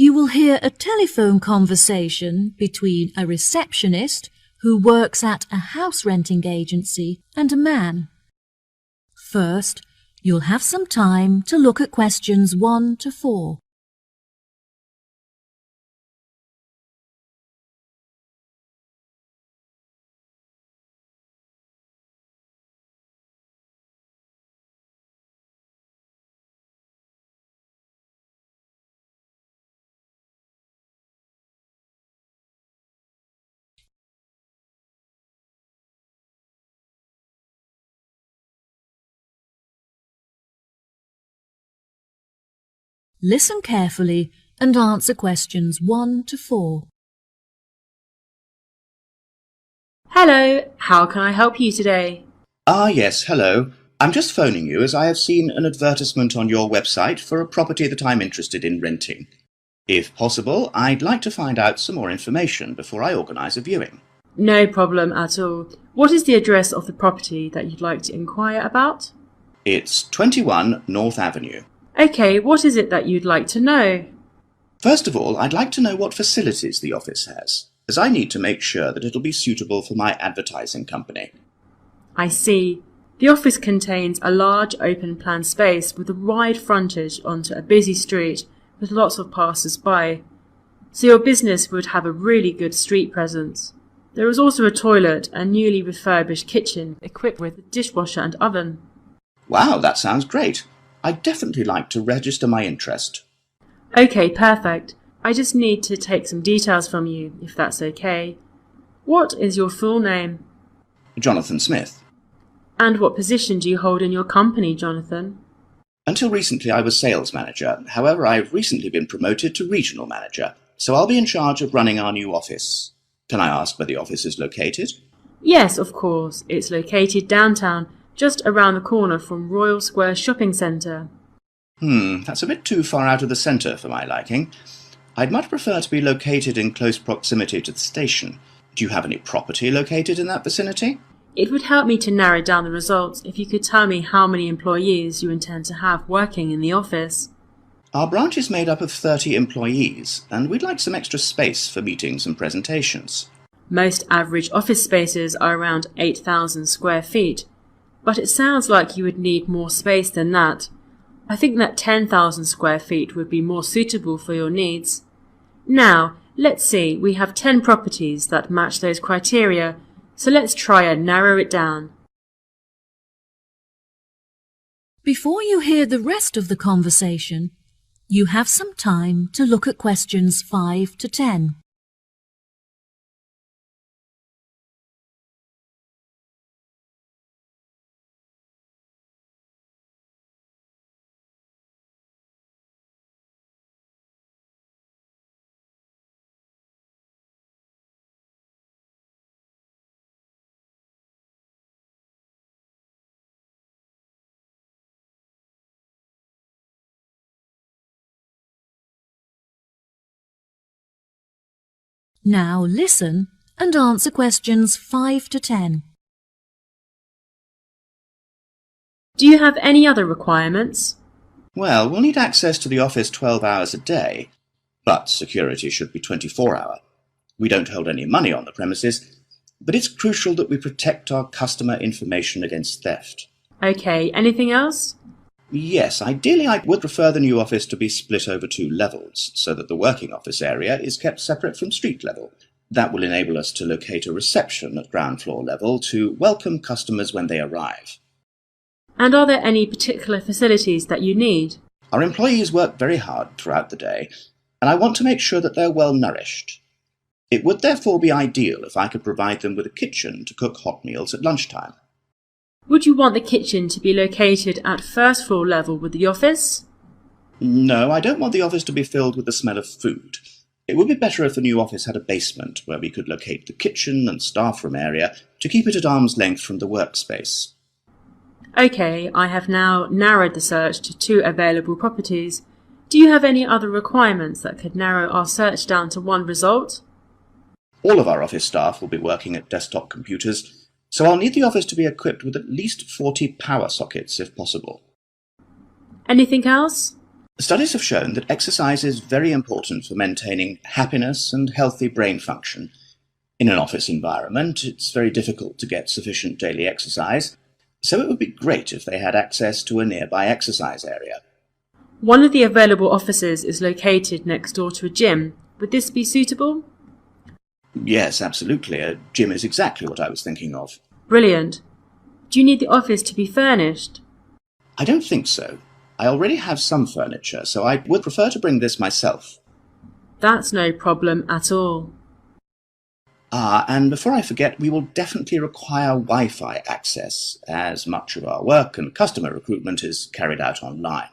You will hear a telephone conversation between a receptionist who works at a house renting agency and a man. First, you'll have some time to look at questions 1 to 4. Listen carefully and answer questions 1 to 4. Hello, how can I help you today? Yes, hello. I'm just phoning you as I have seen an advertisement on your website for a property that I'm interested in renting. If possible, I'd like to find out some more information before I organise a viewing. No problem at all. What is the address of the property that you'd like to inquire about? It's 21 North Avenue. Okay, what is it that you'd like to know? First of all, I'd like to know what facilities the office has, as I need to make sure that it'll be suitable for my advertising company. I see. The office contains a large open-plan space with a wide frontage onto a busy street with lots of passers-by, so your business would have a really good street presence. There is also a toilet and newly refurbished kitchen equipped with a dishwasher and oven. Wow, that sounds great. I'd definitely like to register my interest. Okay, perfect. I just need to take some details from you, if that's okay. What is your full name? Jonathan Smith. And what position do you hold in your company, Jonathan? Until recently I was sales manager. However, I've recently been promoted to regional manager, so I'll be in charge of running our new office. Can I ask where the office is located? Yes, of course. It's located downtown, just around the corner from Royal Square Shopping Centre. That's a bit too far out of the centre for my liking. I'd much prefer to be located in close proximity to the station. Do you have any property located in that vicinity? It would help me to narrow down the results if you could tell me how many employees you intend to have working in the office. Our branch is made up of 30 employees, and we'd like some extra space for meetings and presentations. Most average office spaces are around 8,000 square feet, but it sounds like you would need more space than that. I think that 10,000 square feet would be more suitable for your needs. Now, let's see, we have 10 properties that match those criteria, so let's try and narrow it down. Before you hear the rest of the conversation, you have some time to look at questions 5 to 10. Now listen and answer questions 5 to 10. Do you have any other requirements? Well, we'll need access to the office 12 hours a day, but security should be 24-hour. We don't hold any money on the premises, but it's crucial that we protect our customer information against theft. Okay, anything else? Yes, ideally I would prefer the new office to be split over 2 levels, so that the working office area is kept separate from street level. That will enable us to locate a reception at ground floor level to welcome customers when they arrive. And are there any particular facilities that you need? Our employees work very hard throughout the day, and I want to make sure that they're well nourished. It would therefore be ideal if I could provide them with a kitchen to cook hot meals at lunchtime. Would you want the kitchen to be located at first floor level with the office? No, I don't want the office to be filled with the smell of food. It would be better if the new office had a basement where we could locate the kitchen and staff room area to keep it at arm's length from the workspace. Okay, I have now narrowed the search to 2 available properties. Do you have any other requirements that could narrow our search down to 1 result? All of our office staff will be working at desktop computers, so I'll need the office to be equipped with at least 40 power sockets if possible. Anything else? Studies have shown that exercise is very important for maintaining happiness and healthy brain function. In an office environment, it's very difficult to get sufficient daily exercise, so it would be great if they had access to a nearby exercise area. One of the available offices is located next door to a gym. Would this be suitable? Yes, absolutely. A gym is exactly what I was thinking of. Brilliant. Do you need the office to be furnished? I don't think so. I already have some furniture, so I would prefer to bring this myself. That's no problem at all. And before I forget, we will definitely require Wi-Fi access, as much of our work and customer recruitment is carried out online.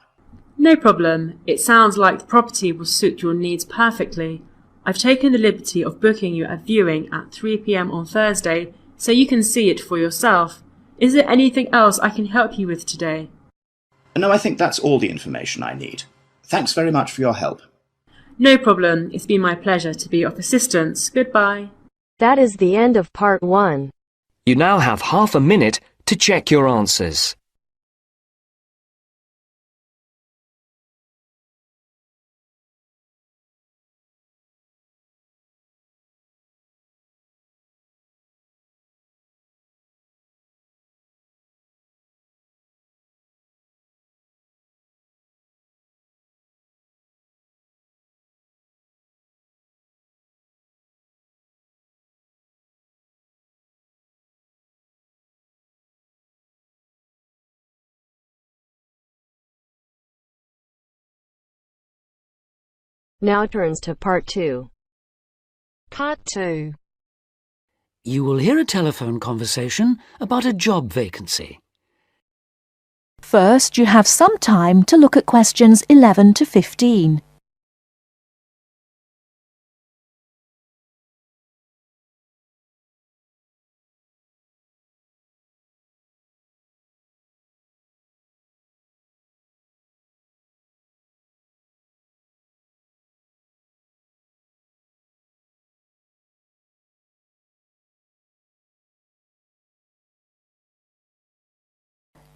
No problem. It sounds like the property will suit your needs perfectly. I've taken the liberty of booking you a viewing at 3 p.m. on Thursday, so you can see it for yourself. Is there anything else I can help you with today? No, I think that's all the information I need. Thanks very much for your help. No problem. It's been my pleasure to be of assistance. Goodbye. That is the end of part 1. You now have half a minute to check your answers. Now turns to part 2. Part 2. You will hear a telephone conversation about a job vacancy. First, you have some time to look at questions 11 to 15.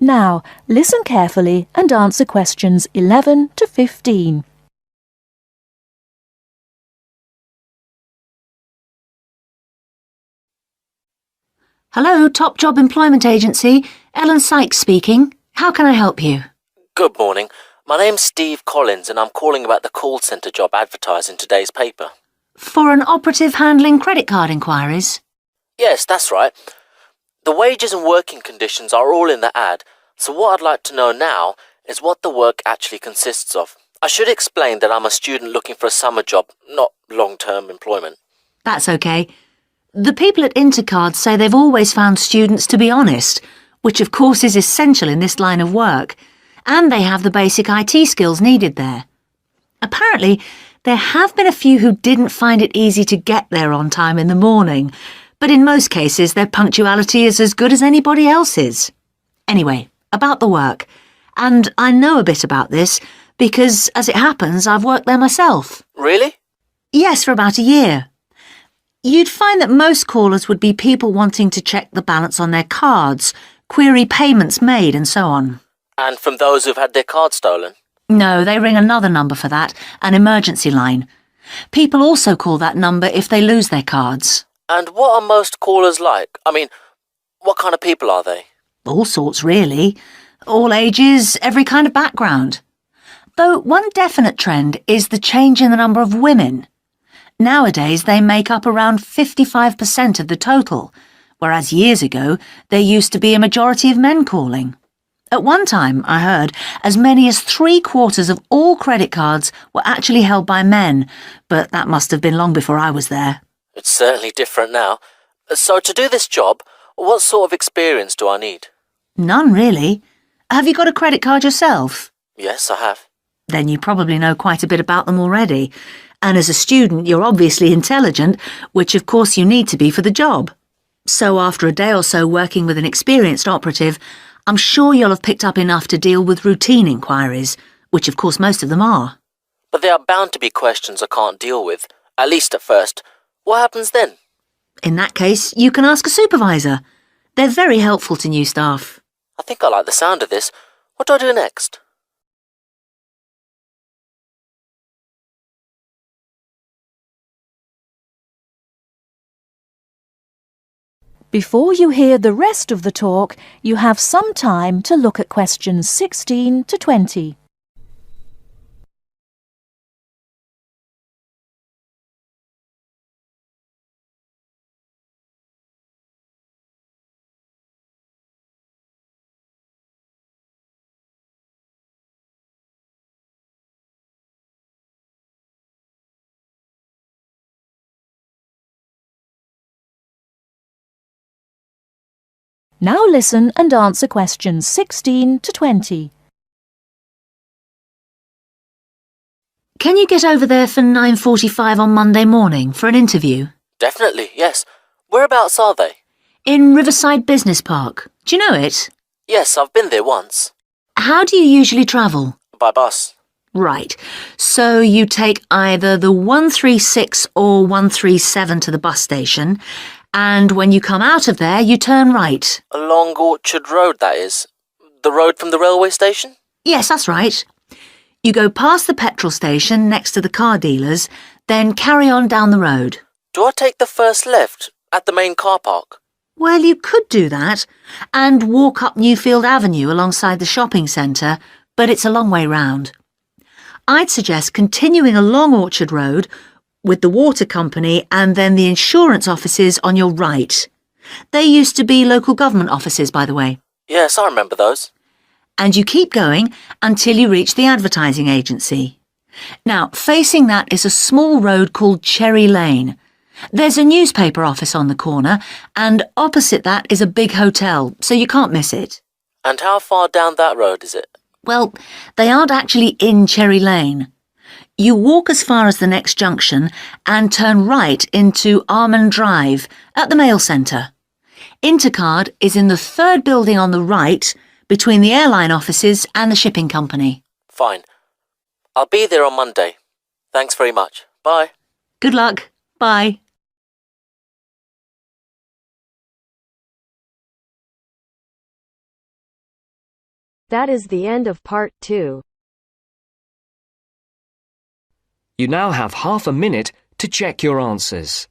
Now, listen carefully and answer questions 11 to 15. Hello, Top Job Employment Agency. Ellen Sykes speaking. How can I help you? Good morning. My name's Steve Collins and I'm calling about the call centre job advertised in today's paper. For an operative handling credit card inquiries? Yes, that's right. The wages and working conditions are all in the ad, so what I'd like to know now is what the work actually consists of. I should explain that I'm a student looking for a summer job, not long-term employment. That's okay. The people at Intercard say they've always found students to be honest, which of course is essential in this line of work, and they have the basic IT skills needed there. Apparently, there have been a few who didn't find it easy to get there on time in the morning, but in most cases their punctuality is as good as anybody else's. Anyway, about the work. And I know a bit about this because, as it happens, I've worked there myself. Really? Yes, for about a year. You'd find that most callers would be people wanting to check the balance on their cards, query payments made and so on. And from those who've had their card stolen? No, they ring another number for that, an emergency line. People also call that number if they lose their cards. And what are most callers like? I mean, what kind of people are they? All sorts, really. All ages, every kind of background. Though one definite trend is the change in the number of women. Nowadays, they make up around 55% of the total, whereas years ago, there used to be a majority of men calling. At one time, I heard, as many as 3/4 of all credit cards were actually held by men, but that must have been long before I was there. It's certainly different now. So to do this job, what sort of experience do I need? None, really. Have you got a credit card yourself? Yes, I have. Then you probably know quite a bit about them already. And as a student, you're obviously intelligent, which of course you need to be for the job. So after a day or so working with an experienced operative, I'm sure you'll have picked up enough to deal with routine inquiries, which of course most of them are. But there are bound to be questions I can't deal with, at least at first. What happens then? In that case, you can ask a supervisor. They're very helpful to new staff. I think I like the sound of this. What do I do next? Before you hear the rest of the talk, you have some time to look at questions 16 to 20. Now listen and answer questions 16 to 20. Can you get over there for 9:45 on Monday morning for an interview? Definitely, yes. Whereabouts are they? In Riverside Business Park. Do you know it? Yes, I've been there once. How do you usually travel? By bus. Right. So you take either the 136 or 137 to the bus station, and when you come out of there, you turn right. Along Orchard Road, that is. The road from the railway station? Yes, that's right. You go past the petrol station next to the car dealers, then carry on down the road. Do I take the first left at the main car park? Well, you could do that, and walk up Newfield Avenue alongside the shopping centre, but it's a long way round. I'd suggest continuing along Orchard Road with the water company and then the insurance offices on your right. They used to be local government offices, by the way. Yes, I remember those. And you keep going until you reach the advertising agency. Now, facing that is a small road called Cherry Lane. There's a newspaper office on the corner, and opposite that is a big hotel, so you can't miss it. And how far down that road is it? Well, they aren't actually in Cherry Lane. You walk as far as the next junction and turn right into Armand Drive at the mail centre. Intercard is in the third building on the right, between the airline offices and the shipping company. Fine. I'll be there on Monday. Thanks very much. Bye. Good luck. Bye. That is the end of part 2. You now have half a minute to check your answers.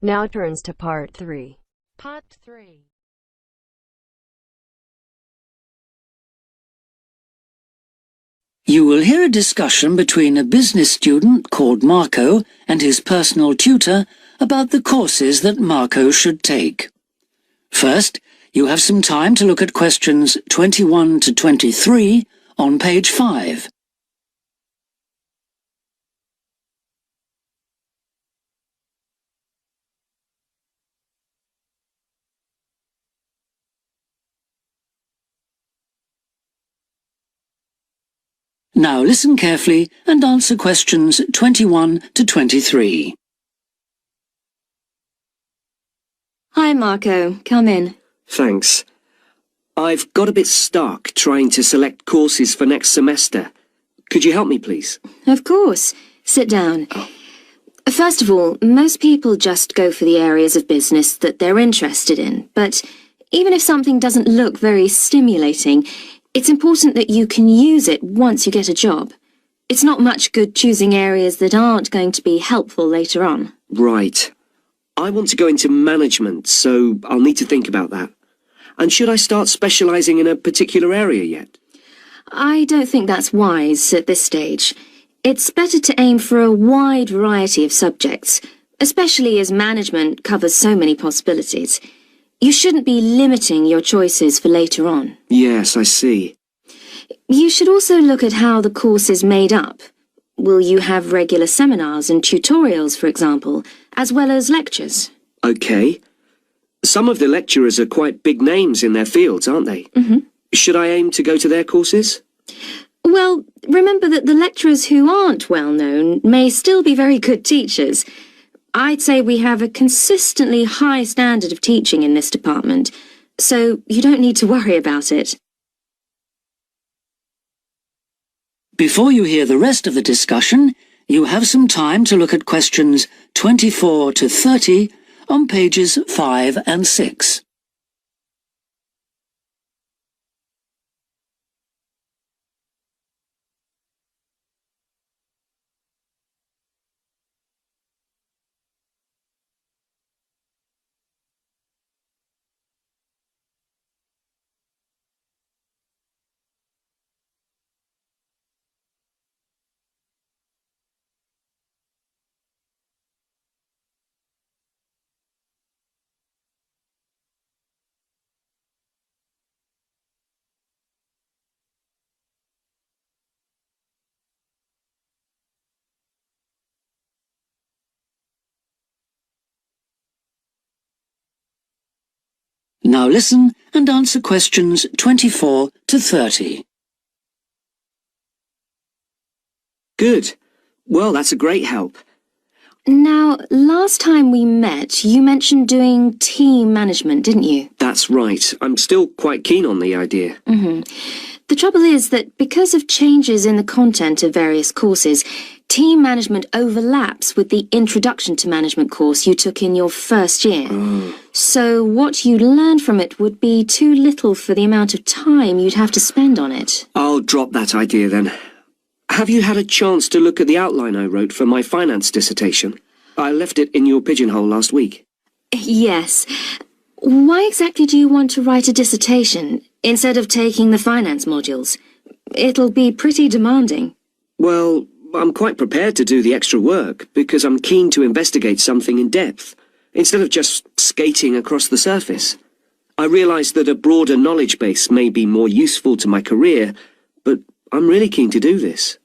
Now turns to part 3. Part 3. You will hear a discussion between a business student called Marco and his personal tutor about the courses that Marco should take. First, you have some time to look at questions 21 to 23 on page 5. Now listen carefully and answer questions 21 to 23. Hi, Marco. Come in. Thanks. I've got a bit stuck trying to select courses for next semester. Could you help me, please? Of course. Sit down. First of all, most people just go for the areas of business that they're interested in, but even if something doesn't look very stimulating, it's important that you can use it once you get a job. It's not much good choosing areas that aren't going to be helpful later on. Right. I want to go into management, so I'll need to think about that. And should I start specialising in a particular area yet? I don't think that's wise at this stage. It's better to aim for a wide variety of subjects, especially as management covers so many possibilities. You shouldn't be limiting your choices for later on. Yes, I see. You should also look at how the course is made up. Will you have regular seminars and tutorials, for example, as well as lectures? OK. Some of the lecturers are quite big names in their fields, aren't they? Mm-hmm. Should I aim to go to their courses? Well, remember that the lecturers who aren't well known may still be very good teachers. I'd say we have a consistently high standard of teaching in this department, so you don't need to worry about it. Before you hear the rest of the discussion, you have some time to look at questions 24 to 30 on pages 5 and 6. Now listen and answer questions 24 to 30. Good. Well, that's a great help. Now, last time we met, you mentioned doing team management, didn't you? That's right. I'm still quite keen on the idea. The trouble is that because of changes in the content of various courses, team management overlaps with the Introduction to Management course you took in your first year. So what you learned from it would be too little for the amount of time you'd have to spend on it. I'll drop that idea then. Have you had a chance to look at the outline I wrote for my finance dissertation? I left it in your pigeonhole last week. Yes. Why exactly do you want to write a dissertation instead of taking the finance modules? It'll be pretty demanding. Well, I'm quite prepared to do the extra work because I'm keen to investigate something in depth, instead of just skating across the surface. I realise that a broader knowledge base may be more useful to my career, but I'm really keen to do this.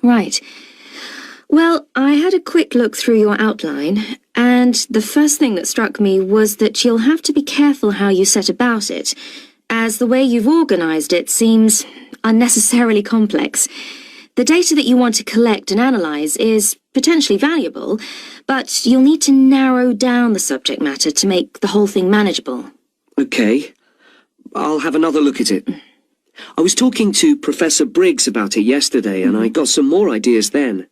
Right. Well, I had a quick look through your outline, and the first thing that struck me was that you'll have to be careful how you set about it, as the way you've organised it seems unnecessarily complex. The data that you want to collect and analyse is potentially valuable, but you'll need to narrow down the subject matter to make the whole thing manageable. Okay. I'll have another look at it. I was talking to Professor Briggs about it yesterday, and I got some more ideas then.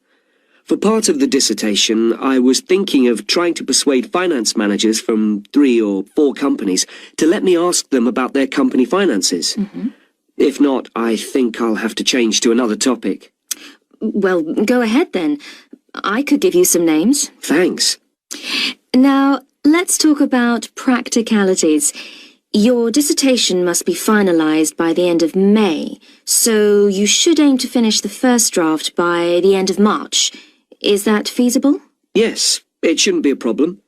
For part of the dissertation, I was thinking of trying to persuade finance managers from 3 or 4 companies to let me ask them about their company finances. If not, I think I'll have to change to another topic. Well, go ahead then. I could give you some names. Thanks. Now, let's talk about practicalities. Your dissertation must be finalised by the end of May, so you should aim to finish the first draft by the end of March. Is that feasible? Yes, it shouldn't be a problem.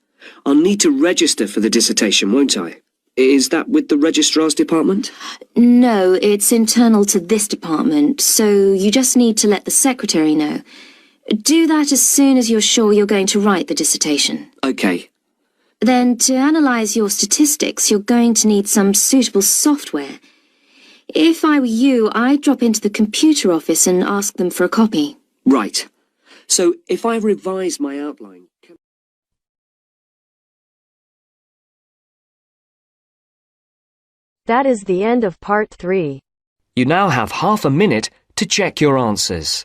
I'll need to register for the dissertation, won't I? Is that with the registrar's department? No, it's internal to this department, so you just need to let the secretary know. Do that as soon as you're sure you're going to write the dissertation. Okay. Then, to analyse your statistics, you're going to need some suitable software. If I were you, I'd drop into the computer office and ask them for a copy. Right. So, if I revise my outline... That is the end of part 3. You now have half a minute to check your answers.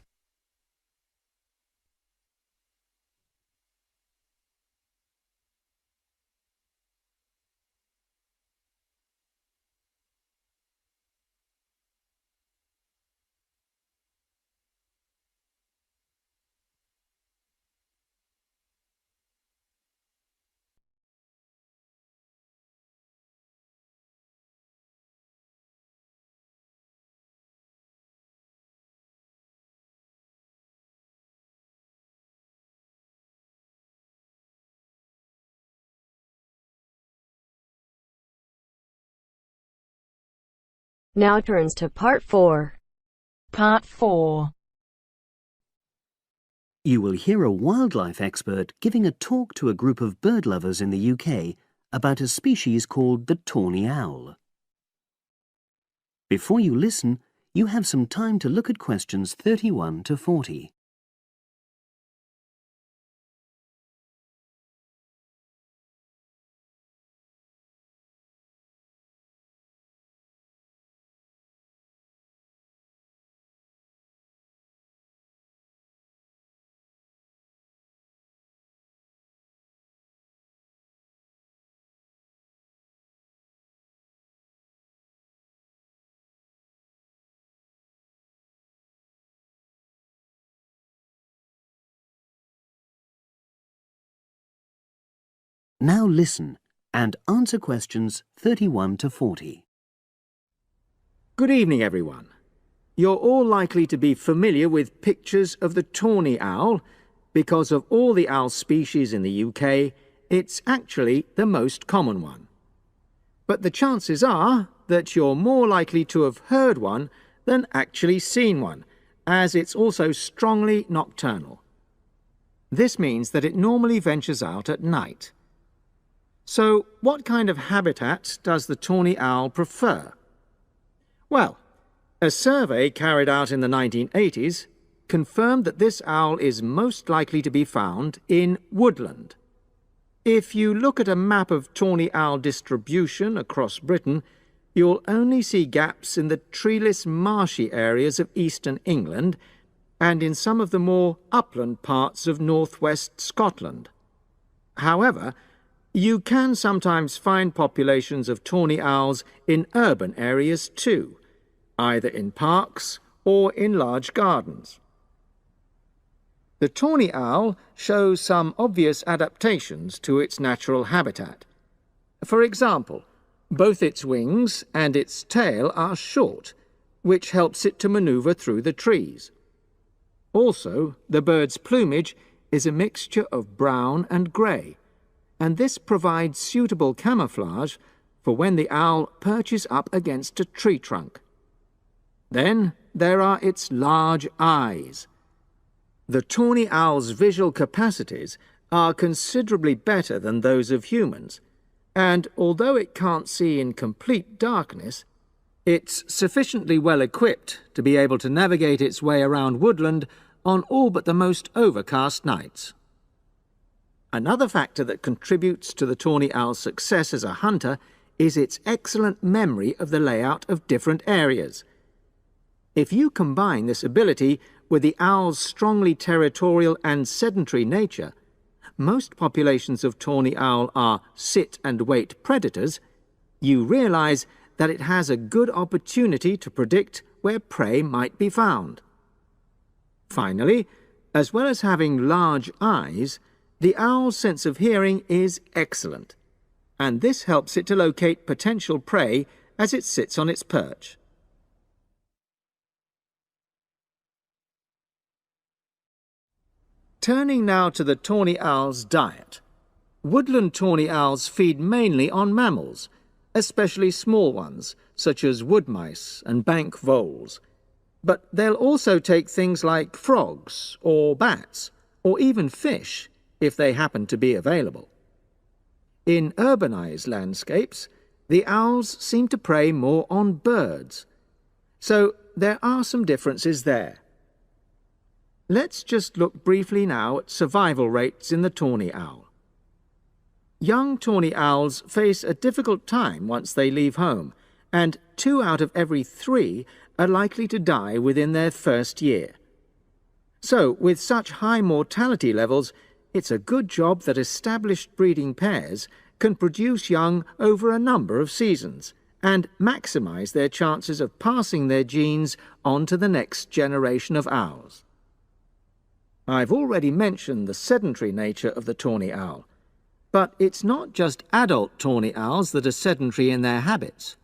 Now turns to part 4. Part 4. You will hear a wildlife expert giving a talk to a group of bird lovers in the UK about a species called the tawny owl. Before you listen, You have some time to look at questions 31 to 40. Now listen and answer questions 31 to 40. Good evening, everyone. You're all likely to be familiar with pictures of the tawny owl. Because of all the owl species in the UK, it's actually the most common one. But the chances are that you're more likely to have heard one than actually seen one, as it's also strongly nocturnal. This means that it normally ventures out at night. So, what kind of habitat does the tawny owl prefer? Well, a survey carried out in the 1980s confirmed that this owl is most likely to be found in woodland. If you look at a map of tawny owl distribution across Britain, you'll only see gaps in the treeless marshy areas of eastern England and in some of the more upland parts of northwest Scotland. However, you can sometimes find populations of tawny owls in urban areas too, either in parks or in large gardens. The tawny owl shows some obvious adaptations to its natural habitat. For example, both its wings and its tail are short, which helps it to maneuver through the trees. Also, the bird's plumage is a mixture of brown and grey, and this provides suitable camouflage for when the owl perches up against a tree trunk. Then there are its large eyes. The tawny owl's visual capacities are considerably better than those of humans, and although it can't see in complete darkness, it's sufficiently well equipped to be able to navigate its way around woodland on all but the most overcast nights. Another factor that contributes to the tawny owl's success as a hunter is its excellent memory of the layout of different areas. If you combine this ability with the owl's strongly territorial and sedentary nature, most populations of tawny owl are sit-and-wait predators, you realize that it has a good opportunity to predict where prey might be found. Finally, as well as having large eyes, the owl's sense of hearing is excellent, and this helps it to locate potential prey as it sits on its perch. Turning now to the tawny owl's diet. Woodland tawny owls feed mainly on mammals, especially small ones, such as wood mice and bank voles. But they'll also take things like frogs or bats, or even fish, if they happen to be available. In urbanized landscapes, the owls seem to prey more on birds. So there are some differences there. Let's just look briefly now at survival rates in the tawny owl. Young tawny owls face a difficult time once they leave home, and 2 out of every 3 are likely to die within their first year. So, with such high mortality levels, it's a good job that established breeding pairs can produce young over a number of seasons and maximize their chances of passing their genes on to the next generation of owls. I've already mentioned the sedentary nature of the tawny owl, but it's not just adult tawny owls that are sedentary in their habits.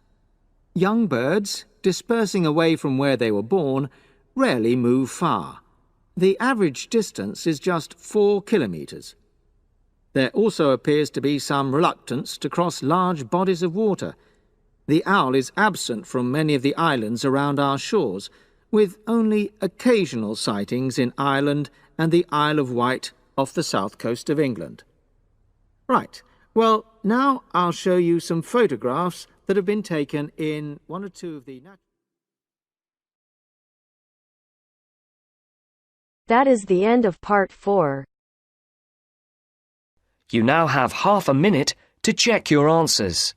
Young birds, dispersing away from where they were born, rarely move far. The average distance is just 4 kilometres. There also appears to be some reluctance to cross large bodies of water. The owl is absent from many of the islands around our shores, with only occasional sightings in Ireland and the Isle of Wight off the south coast of England. Right, well, now I'll show you some photographs that have been taken in one or two of the That is the end of part 4. You now have half a minute to check your answers.